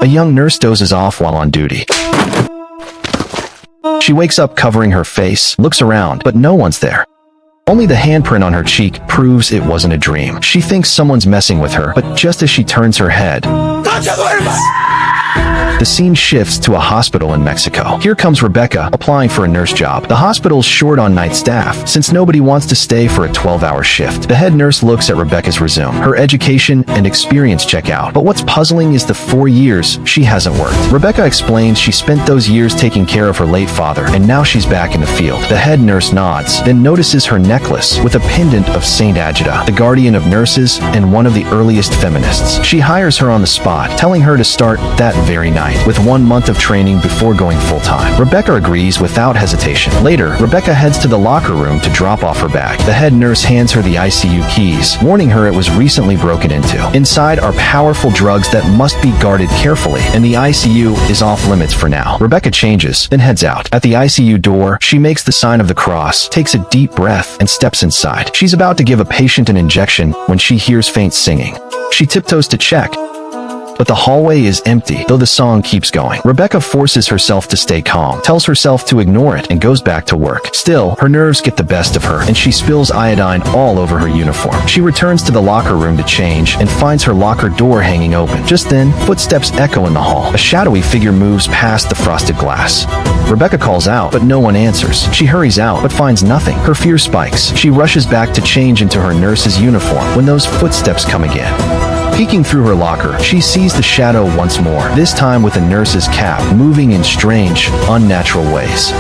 A young nurse dozes off while on duty. She wakes up covering her face, looks around, but no one's there. Only the handprint on her cheek proves it wasn't a dream. She thinks someone's messing with her, but just as she turns her head, the scene shifts to a hospital in Mexico. Here comes Rebecca, applying for a nurse job. The hospital's short on night staff, since nobody wants to stay for a 12-hour shift. The head nurse looks at Rebecca's resume. Her education and experience check out. But what's puzzling is the 4 years she hasn't worked. Rebecca explains she spent those years taking care of her late father, and now she's back in the field. The head nurse nods, then notices her necklace with a pendant of Saint Agita, the guardian of nurses and one of the earliest feminists. She hires her on the spot, telling her to start that very night, with 1 month of training before going full-time. Rebecca agrees without hesitation. Later, Rebecca heads to the locker room to drop off her bag. The head nurse hands her the ICU keys, warning her it was recently broken into. Inside are powerful drugs that must be guarded carefully, and the ICU is off limits for now. Rebecca changes, then heads out. At the ICU door, she makes the sign of the cross, takes a deep breath, and steps inside. She's about to give a patient an injection when she hears faint singing. She tiptoes to check, but the hallway is empty, though the song keeps going. Rebecca forces herself to stay calm, tells herself to ignore it, and goes back to work. Still, her nerves get the best of her, and she spills iodine all over her uniform. She returns to the locker room to change, and finds her locker door hanging open. Just then, footsteps echo in the hall. A shadowy figure moves past the frosted glass. Rebecca calls out, but no one answers. She hurries out, but finds nothing. Her fear spikes. She rushes back to change into her nurse's uniform when those footsteps come again. Peeking through her locker, she sees the shadow once more, this time with a nurse's cap, moving in strange, unnatural ways.